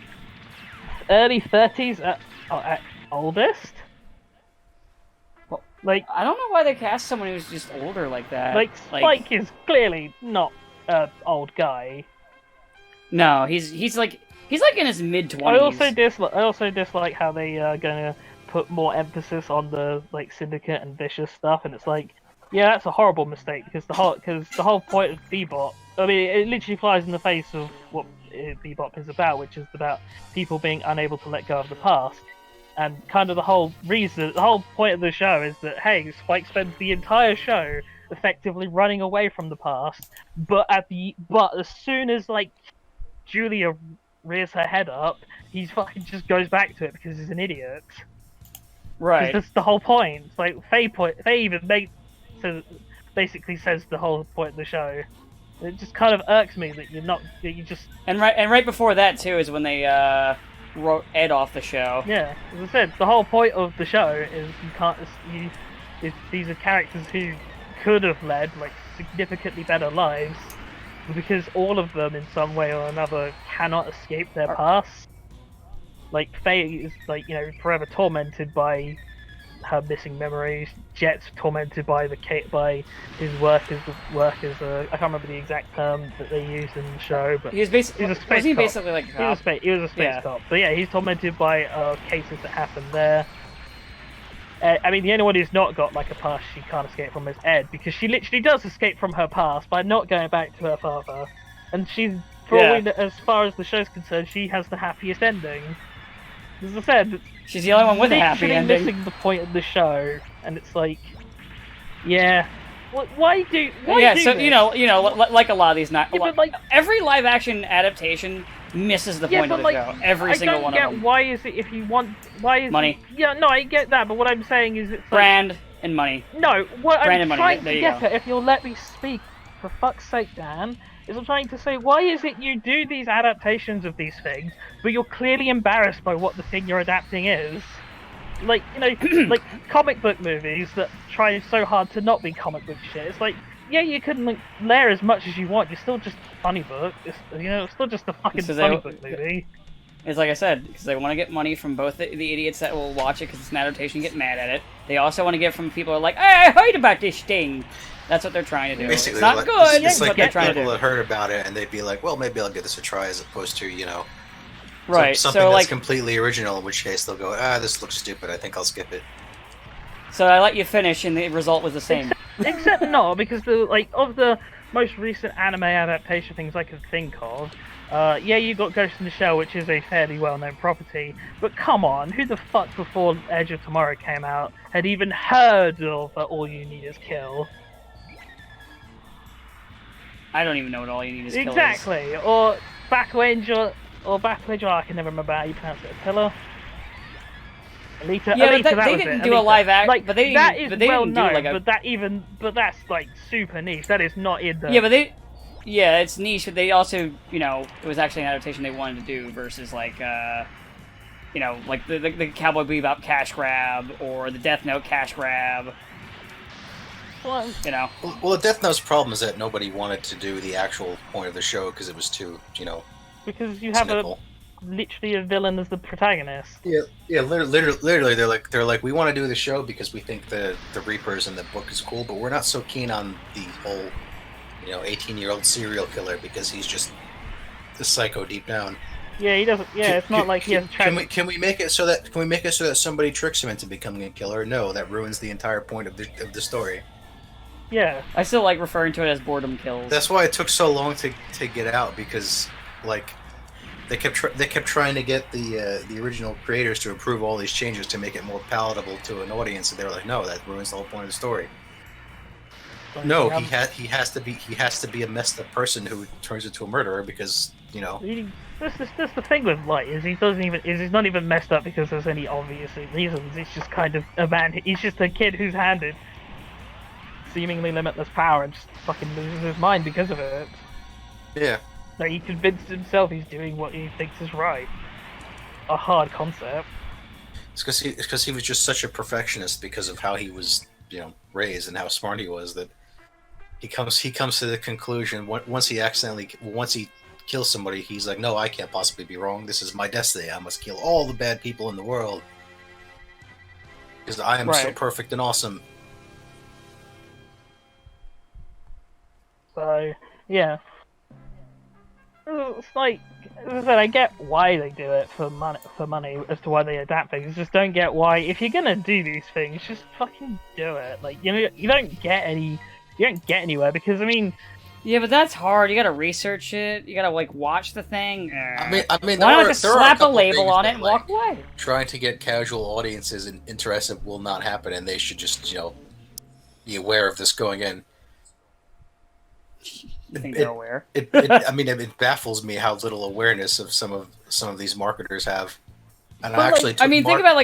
early 30s at oldest. Well, like, I don't know why they cast someone who's just older like that. Like Spike is clearly not an old guy. No, he's like in his mid-20s. I also dislike how they are gonna put more emphasis on the like Syndicate and Vicious stuff, and it's like, yeah, that's a horrible mistake because the whole point of Bebop, I mean, it literally flies in the face of what Bebop is about, which is about people being unable to let go of the past, and kind of the whole point of the show is that, hey, Spike spends the entire show effectively running away from the past. But as soon as like Julia rears her head up, he fucking just goes back to it because he's an idiot. Right. Because that's the whole point. It's like Faye even basically says the whole point of the show. It just kind of irks me that you just. And right before that too is when they wrote Ed off the show. Yeah, as I said, the whole point of the show is these are characters who could have led like significantly better lives, because all of them in some way or another cannot escape their past. Like Faye is like, forever tormented by her missing memories. Jet's tormented by his work as I can't remember the exact term that they used in the show, but He was basically a space cop. basically like a cop? He was a space cop. But yeah, he's tormented by cases that happened there. I mean, the only one who's not got like a past she can't escape from is Ed, because she literally does escape from her past by not going back to her father, and she's as far as the show's concerned, she has the happiest ending. As I said, she's the only one with a happy ending. Missing the point of the show, and it's like, yeah, why do so this? like a lot of these but like every live action adaptation misses the point of the show. Every single one of them. Why is it if you want money? Yeah, no, I get that, but what I'm saying is it's like, brand and money. No, what brand I'm trying to get at, if you'll let me speak, for fuck's sake, Dan, is I'm trying to say, why is it you do these adaptations of these things, but you're clearly embarrassed by what the thing you're adapting is? Like, like comic book movies that try so hard to not be comic book shit. It's like, yeah, you can like layer as much as you want. You're still just a funny book. It's still just a fucking funny book movie. It's like I said, because they want to get money from both the idiots that will watch it because it's an adaptation, get mad at it. They also want to get from people who are like, hey, I heard about this thing. That's what they're trying to do. Basically, it's not like, good, it's but like they're trying to people do. that heard about it and they'd be like, well, maybe I'll give this a try, as opposed to, right. something so, that's completely original, in which case they'll go, this looks stupid, I think I'll skip it. So I let you finish, and the result was the same. Except not, because of the most recent anime adaptation things I can think of, yeah, you got Ghost in the Shell, which is a fairly well-known property, but come on, who the fuck before Edge of Tomorrow came out had even heard of All You Need Is Kill? I don't even know what All You Need Is Kill is. Exactly, or Battle Angel, I can never remember how you pronounce it, Pillar? Alita, yeah, Alita, they didn't do a live act, like, but they that is but they well didn't do known, like a... but that's like super niche. That is not in the... Yeah, it's niche, but they also, it was actually an adaptation they wanted to do versus like, like the Cowboy Bebop cash grab or the Death Note cash grab. Well, Well, the Death Note's problem is that nobody wanted to do the actual point of the show because it was too, because you have cynical. literally a villain as the protagonist. Yeah. Literally, they're like, we want to do the show because we think the Reapers in the book is cool, but we're not so keen on the whole, 18-year-old serial killer because he's just the psycho deep down. Yeah, he doesn't. Yeah, it's not like he has a track. Can we make it so that somebody tricks him into becoming a killer? No, that ruins the entire point of the story. Yeah, I still like referring to it as boredom kills. That's why it took so long to get out, because like they kept trying to get the original creators to approve all these changes to make it more palatable to an audience, and they were like, no, that ruins the whole point of the story. No, he has to be a messed up person who turns into a murderer because That's the thing with Light, is he's not even messed up because there's any obvious reasons. It's just kind of a man. He's just a kid who's handed seemingly limitless power and just fucking loses his mind because of it. Yeah. Like, he convinced himself he's doing what he thinks is right. A hard concept. It's because he was just such a perfectionist because of how he was, raised and how smart he was, that he comes to the conclusion once he kills somebody, he's like, no, I can't possibly be wrong. This is my destiny. I must kill all the bad people in the world because I am so perfect and awesome. So, yeah. It's like, as I said, I get why they do it for money as to why they adapt things. Just don't get why, if you're gonna do these things, just fucking do it. Like, you don't get anywhere because, I mean... Yeah, but that's hard. You gotta research it. You gotta, watch the thing. I mean, why not just slap a label on it and walk away? Trying to get casual audiences interested will not happen, and they should just, be aware of this going in. You think they're aware? I mean, it baffles me how little awareness of some of these marketers have. And I actually, took think about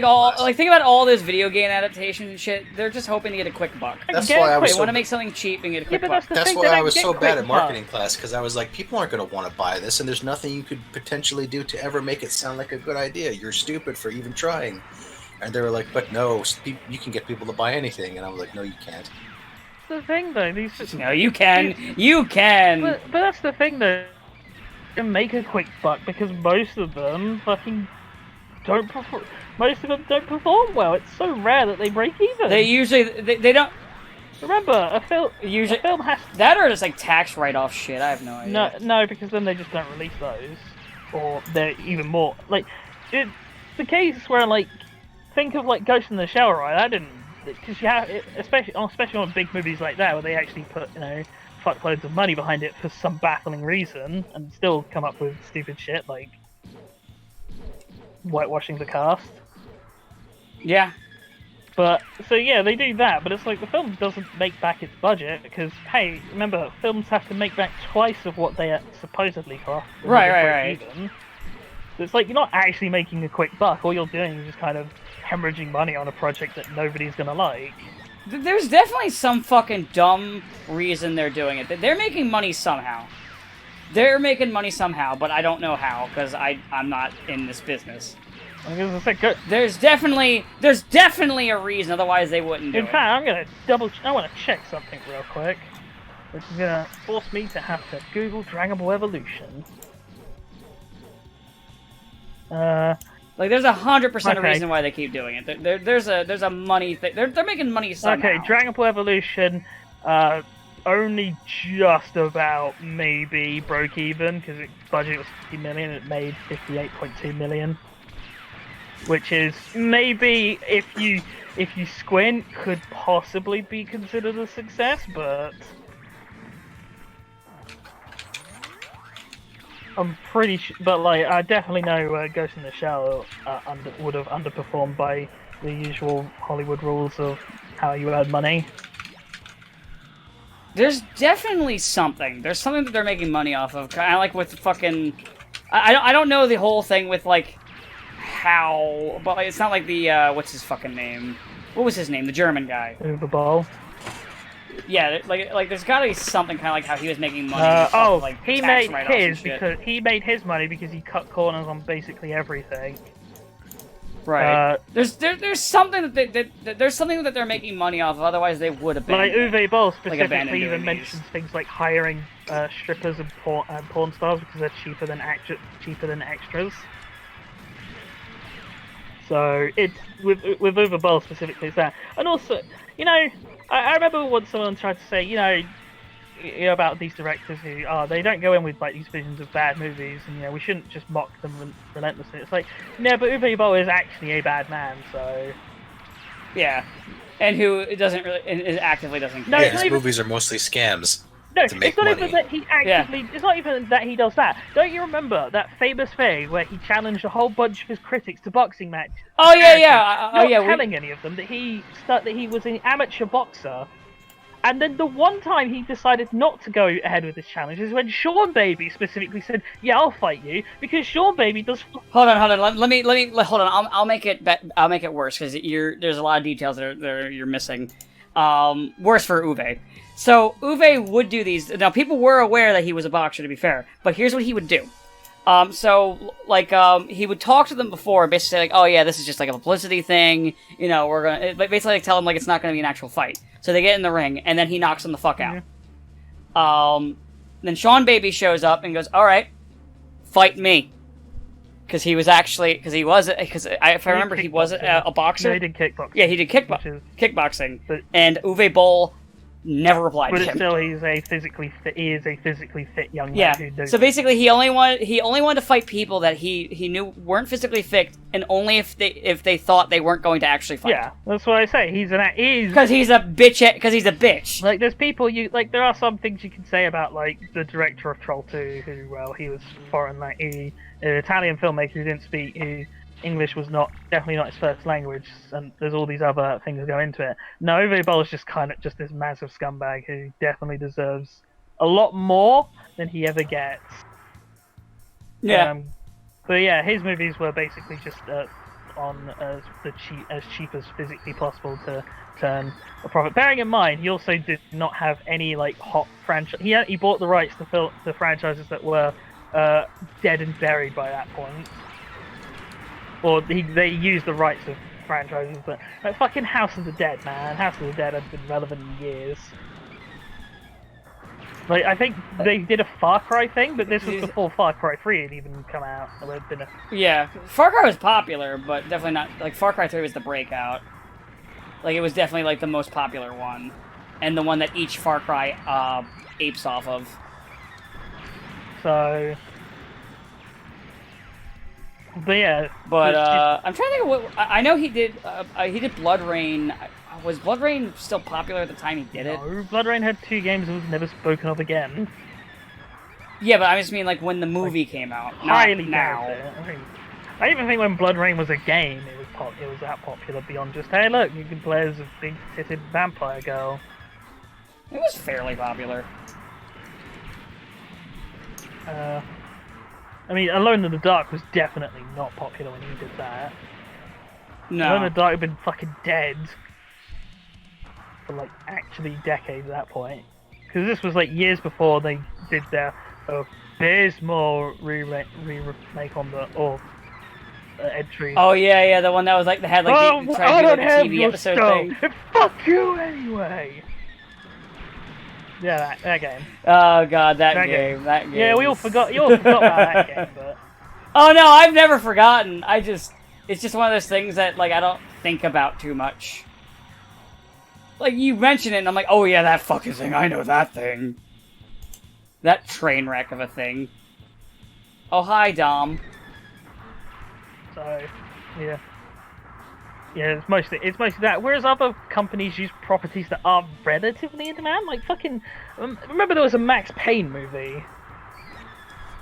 think about all those video game adaptations and shit. They're just hoping to get a quick buck. That's why I was. They want to make something cheap and get a quick buck. That's why I was so bad at marketing class, because I was like, people aren't going to want to buy this, and there's nothing you could potentially do to ever make it sound like a good idea. You're stupid for even trying. And they were like, but no, you can get people to buy anything. And I was like, no, you can't. The thing though, no, you can. You can. But that's the thing though. You can make a quick buck because most of them fucking don't perform. Most of them don't perform well. It's so rare that they break even. They usually they don't. Remember, a film has that or just like tax write-off shit. I have no idea. No, because then they just don't release those, or they're even more like it's the case where like think of like Ghost in the Shell, right? I didn't. Because you have, especially on big movies like that, where they actually put, fuckloads of money behind it for some baffling reason, and still come up with stupid shit like whitewashing the cast. Yeah. But so yeah, they do that, but it's like the film doesn't make back its budget because hey, remember films have to make back twice of what they supposedly cost. Right. Even. So it's like you're not actually making a quick buck. All you're doing is just kind of hemorrhaging money on a project that nobody's gonna like. There's definitely some fucking dumb reason they're doing it. They're making money somehow. They're making money somehow, but I don't know how because I'm not in this business. There's definitely a reason. Otherwise, they wouldn't do it. In fact, I'm gonna I want to check something real quick, which is gonna force me to have to Google Dragon Ball Evolution. There's 100% a reason why they keep doing it. There's a money thing. They're making money somehow. Okay, Dragon Ball Evolution, only just about maybe broke even because its budget was 50 million. It made 58.2 million, which is maybe if you squint could possibly be considered a success, but I'm pretty sure, but I definitely know Ghost in the Shell would have underperformed by the usual Hollywood rules of how you earn money. There's definitely something. There's something that they're making money off of. Kind of like with fucking. I don't know the whole thing with how, but it's not like the what's his fucking name? What was his name? The German guy. Uwe Boll. Yeah, there's gotta be something kind of like how he was making money. He made his money because he cut corners on basically everything. Right. There's something there's something that they're making money off of. Otherwise, they would have been. Like Uwe Boll specifically even mentions things like hiring strippers and porn stars because they're cheaper than extras. So it's with Uwe Boll specifically it's that, and also I remember once someone tried to say about these directors who they don't go in with these visions of bad movies, and we shouldn't just mock them relentlessly. It's like no, but Uwe Boll is actually a bad man, so yeah, and who doesn't really actively doesn't care. No, his movies are mostly scams. No, to make it's not money. even that he actively. It's not even that he does that. Don't you remember that famous thing where he challenged a whole bunch of his critics to boxing matches? Oh yeah. Not telling any of them that he was an amateur boxer, and then the one time he decided not to go ahead with this challenge is when Sean Baby specifically said, "Yeah, I'll fight you," because Sean Baby does. Hold on. Let me hold on. I'll make it worse because there's a lot of details that you're missing. Worse for Uwe. So Uwe would do these. Now people were aware that he was a boxer, to be fair, but here's what he would do. He would talk to them before, basically say "Oh yeah, this is just like a publicity thing. We're gonna basically tell them it's not gonna be an actual fight." So they get in the ring, and then he knocks them the fuck out. Mm-hmm. Then Sean Baby shows up and goes, "All right, fight me," because if I remember, he was a boxer. No, he did kickboxing. Yeah, he did kickboxing, and Uwe Boll never replied to him. But still, he is a physically fit young man. Yeah. Who does So basically, he only wanted to fight people that he knew weren't physically fit, and only if they thought they weren't going to actually fight. Yeah, that's what I say. Because he's a bitch. Because he's a bitch. There's people there are some things you can say about the director of Troll 2, who he was foreign, an Italian filmmaker who didn't speak. English was definitely not his first language, and there's all these other things that go into it. No, Uwe Boll is just this massive scumbag who definitely deserves a lot more than he ever gets. Yeah. But yeah, his movies were basically just on as cheap as physically possible to turn a profit. Bearing in mind, he also did not have any like hot franchise. He bought the rights to the franchises that were dead and buried by that point, or they used the rights of franchises that like fucking House of the Dead, man. House of the Dead had been relevant in years. Like, I think they did a Far Cry thing, but this was before Far Cry 3 had even come out. It would have been Yeah, Far Cry was popular, but definitely not... Like, Far Cry 3 was the breakout. Like, it was definitely, like, the most popular one. And the one that each Far Cry apes off of. So... But yeah... But, I'm trying to think of what... I know he did Blood Rain... Was Blood Rain still popular at the time he did it? No, Blood Rain had 2 games and was never spoken of again. Yeah, but I just mean like when the movie came out, Highly not now. I even think when Blood Rain was a game, it was that popular beyond just, hey look, you can play as a big-titted vampire girl. It was fairly popular. I mean, Alone in the Dark was definitely not popular when he did that. No. Alone in the Dark had been fucking dead. For like actually decades at that point, because this was like years before they did their abysmal remake on the entry. Oh yeah, the one that was like they had like the trying to do like, TV episode thing. Fuck you anyway. Yeah, that game. Oh god, that game. That game. Yeah, we all forgot. You all forgot about that game, but. Oh no, I've never forgotten. It's just one of those things that like I don't think about too much. Like, you mention it, and I'm like, oh yeah, that fucking thing, I know that thing. That train wreck of a thing. Oh, hi, Dom. So, yeah. Yeah, it's mostly that, whereas other companies use properties that are relatively in demand, like fucking... remember there was a Max Payne movie?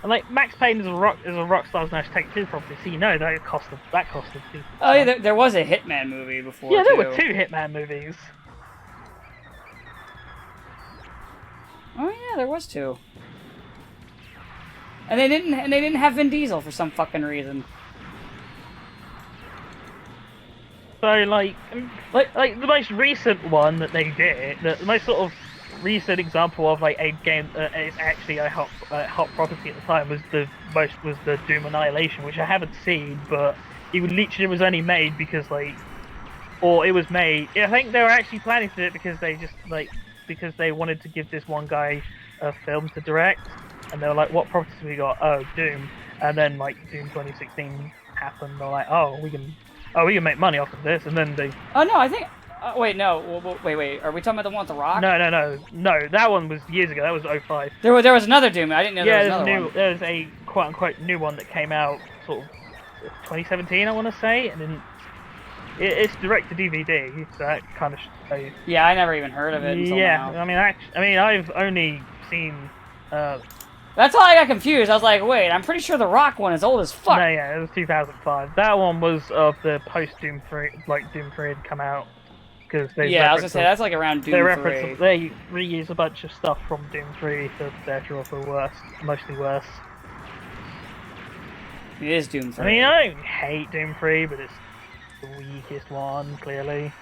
And like, Max Payne is a Rockstar's Nash Take-Two property, so you know that costed decent. Oh yeah, there was a Hitman movie before, yeah, there too. were 2 Hitman movies. Oh yeah, there was 2. And they didn't have Vin Diesel for some fucking reason. So like the most recent one that they did, the most sort of recent example of like a game that is actually a hot property at the time was the Doom Annihilation, which I haven't seen, but it literally was only made because it was made. I think they were actually planning to do it because they wanted to give this one guy a film to direct, and they were like, what properties have we got? Oh, Doom. And then like Doom 2016 happened, they're like, we can make money off of this, and then they... Oh no, I think... wait, no, wait, are we talking about the one with The Rock? No, that one was years ago, that was 2005. There was another Doom, I didn't know there was another one. There's a quote-unquote new one that came out sort of 2017, I want to say, and then it's direct to DVD, so that kind of shows. Yeah, I never even heard of it until now. I mean, I've only seen. That's how I got confused. I was like, wait, I'm pretty sure the Rock one is old as fuck. No, yeah, it was 2005. That one was of the post Doom 3, like Doom 3 had come out. Cause they I was gonna say that's like around Doom 3. They reuse a bunch of stuff from Doom 3 for better or for worse, mostly worse. It is Doom 3. I mean, I don't hate Doom 3, but it's the weakest one, clearly.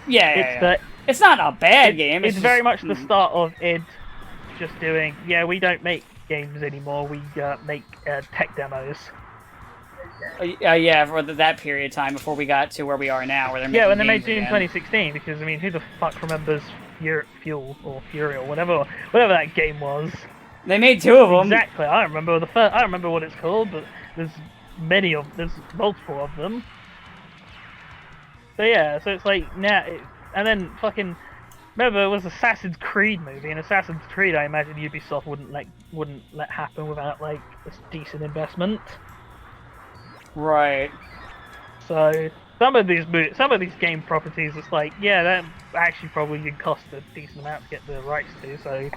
Yeah, it's not a bad game. It's very much the start of id just doing, we don't make games anymore, we make tech demos. For that period of time before we got to where we are now, where they're making when they made games Doom again. 2016, because I mean, who the fuck remembers Fuel or Fury or whatever that game was? They made 2 of them. Exactly. I don't remember I don't remember what it's called, but there's multiple of them. So yeah, so it's like and then fucking. Remember, it was Assassin's Creed movie, and Assassin's Creed, I imagine Ubisoft wouldn't let happen without like a decent investment. Right. So some of these game properties, it's like, that actually probably could cost a decent amount to get the rights to. So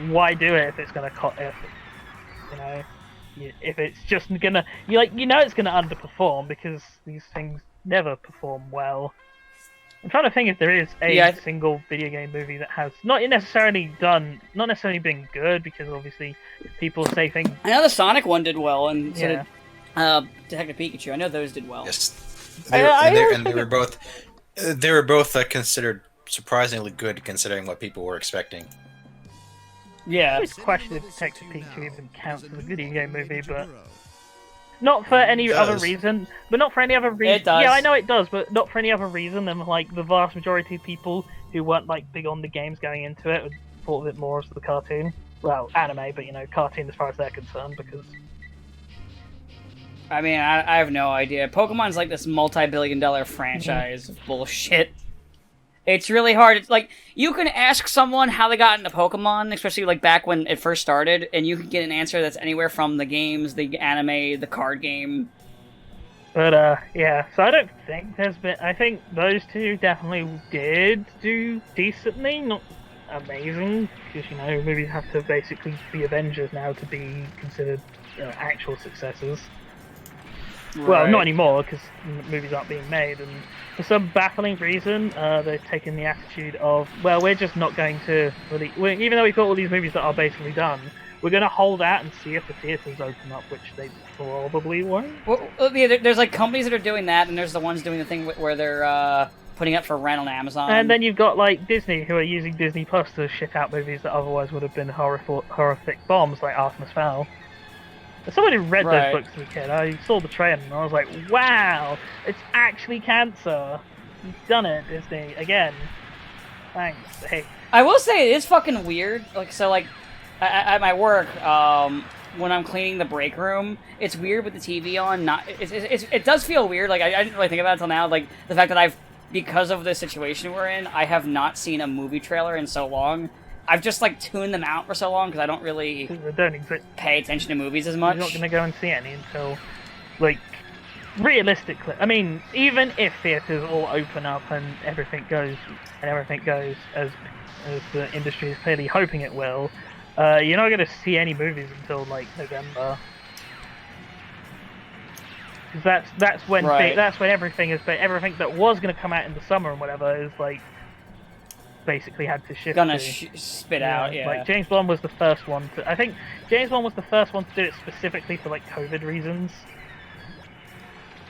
why do it if it's gonna cost? If it's just gonna, it's gonna underperform because these things never perform well. I'm trying to think if there is a Yeah, single video game movie that has not necessarily been good, because obviously people say things. I know the Sonic one did well, and so Yeah. did Detective Pikachu. I know those did well. Yes, I always and they were both considered surprisingly good considering what people were expecting. I Yeah. always question if Detective Pikachu even counts as a video game movie, but not for any It other does. reason. But not for any other reason. It does. Yeah, I know it does, but not for any other reason than like the vast majority of people who weren't like big on the games going into it thought of it more as the cartoon. Well, anime, but cartoon as far as they're concerned, because I mean, I have no idea. Pokemon's like this multi-billion-dollar franchise of bullshit. It's really hard. It's like, you can ask someone how they got into Pokemon, especially like back when it first started, and you can get an answer that's anywhere from the games, the anime, the card game. But yeah, so I don't think there's been. I think those two definitely did do decently, not amazing, because movies have to basically be Avengers now to be considered actual successes. Well, Right. not anymore, because movies aren't being made, and for some baffling reason, they've taken the attitude of, well, we're just not going to really, even though we've got all these movies that are basically done, we're going to hold out and see if the theatres open up, which they probably won't. Well, yeah, there's like companies that are doing that, and there's the ones doing the thing where they're putting up for rent on Amazon. And then you've got like Disney, who are using Disney Plus to shit out movies that otherwise would have been horrific bombs, like Artemis Fowl. As someone who read Right. those books as a kid, I saw the trailer and I was like, wow, it's actually cancer. You've done it, Disney, again. Thanks. Hey. I will say it is fucking weird. Like, so, like, at my work, when I'm cleaning the break room, it's weird with the TV on. It does feel weird. Like, I didn't really think about it until now. Like, the fact that because of the situation we're in, I have not seen a movie trailer in so long. I've just, like, tuned them out for so long because I don't really They don't exist. pay attention to movies as You're much. not going to go and see any until, like, realistically. I mean, even if theatres all open up and everything goes as the industry is clearly hoping it will, you're not going to see any movies until like November. Because that's when Right. that's when everything that was going to come out in the summer and whatever is like basically had to shift. Gonna to. spit out, yeah. Like James Bond was the first one to. I think James Bond was the first one to do it specifically for like COVID reasons.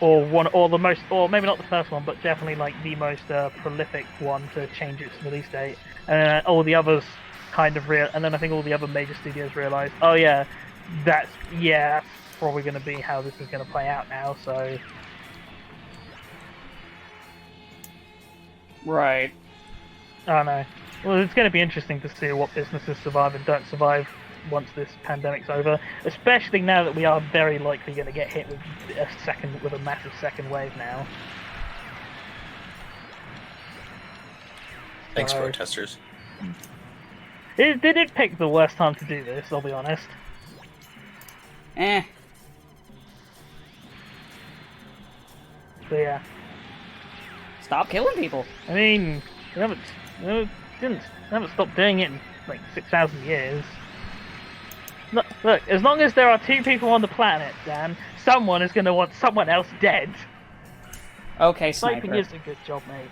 Or maybe not the first one, but definitely like the most prolific one to change its release date. And all the others kind of and then I think all the other major studios realized, oh yeah, that's probably going to be how this is going to play out now. So Right. I don't know. Well, it's going to be interesting to see what businesses survive and don't survive once this pandemic's over, especially now that we are very likely going to get hit with a massive second wave now. Thanks, So- protesters. They did pick the worst time to do this, I'll be honest. Eh. So yeah, Stop killing people. I mean, they haven't stopped doing it in like 6,000 years. Look, as long as there are two people on the planet, Dan, someone is going to want someone else dead. Okay, Sniping Sniper. is a good job, mate.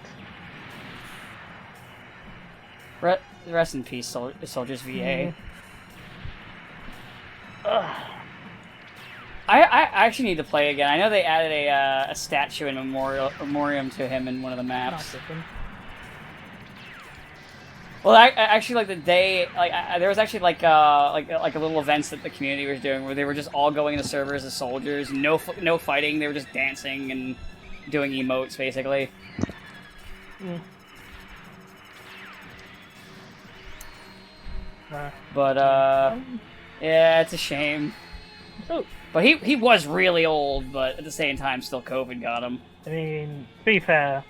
Rest in peace, Soldiers VA. I actually need to play again. I know they added a statue and memoriam to him in one of the Not maps. different. Well, I actually like the day, there was actually like a little events that the community was doing where they were just all going into servers as soldiers, no fighting. They were just dancing and doing emotes basically. Yeah. But yeah, it's a shame. So, But he was really old, but at the same time, still COVID got him. I mean, to be fair,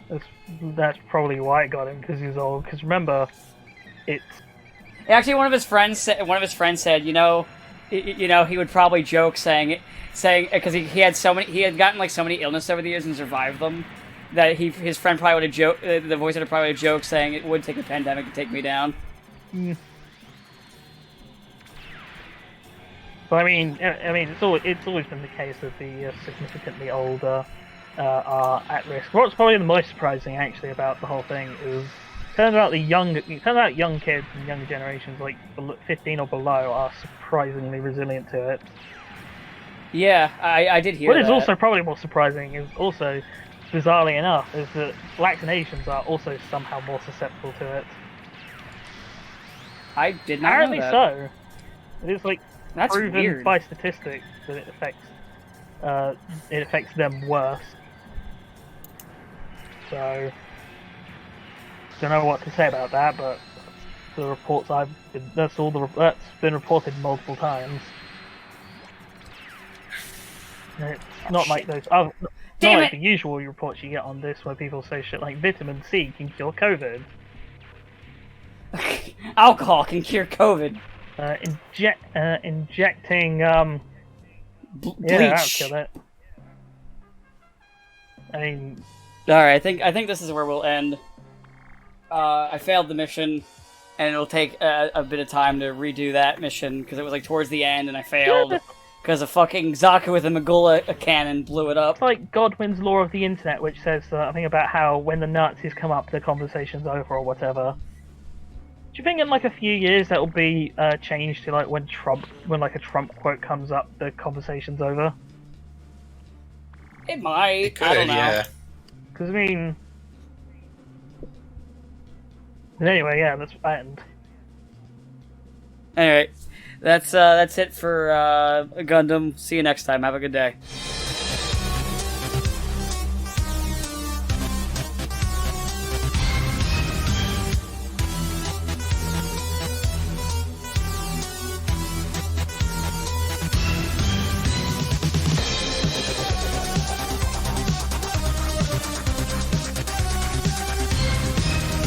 that's probably why it got him, because he's old. Because remember, it's Actually, one of his friends said, you know, he would probably joke saying because he had gotten like so many illnesses over the years and survived them, that his friend probably would have joked, the voice would have probably joked saying it would take a pandemic to take me down. But I mean, it's always been the case of the significantly older are at risk. What's probably the most surprising, actually, about the whole thing is, turns out young kids and younger generations, like 15 or below, are surprisingly resilient to it. Yeah, I did hear What that. is also probably more surprising is also, bizarrely enough, is that blacks and Asians are also somehow more susceptible to it. I did not Apparently know that. so. It is like That's proven weird. by statistics that it affects them worse. So, don't know what to say about that, but the reports that's been reported multiple times. And it's not like those not Damn like it! the usual reports you get on this where people say shit like vitamin C can cure COVID. Alcohol can cure COVID. Injecting Bleach. yeah, that'll kill it. I mean, Alright, I think this is where we'll end. I failed the mission, and it'll take a bit of time to redo that mission, because it was like towards the end, and I failed. Because a fucking Zaka with a Magula cannon blew it up. it's like Godwin's law of the internet, which says something about how when the Nazis come up, the conversation's over or whatever. Do you think in like a few years that'll be changed to like when like a Trump quote comes up, the conversation's over? It might. It could, I don't know. yeah. Because I mean, but anyway, yeah, that's end. Alright. That's it for Gundam. See you next time. Have a good day.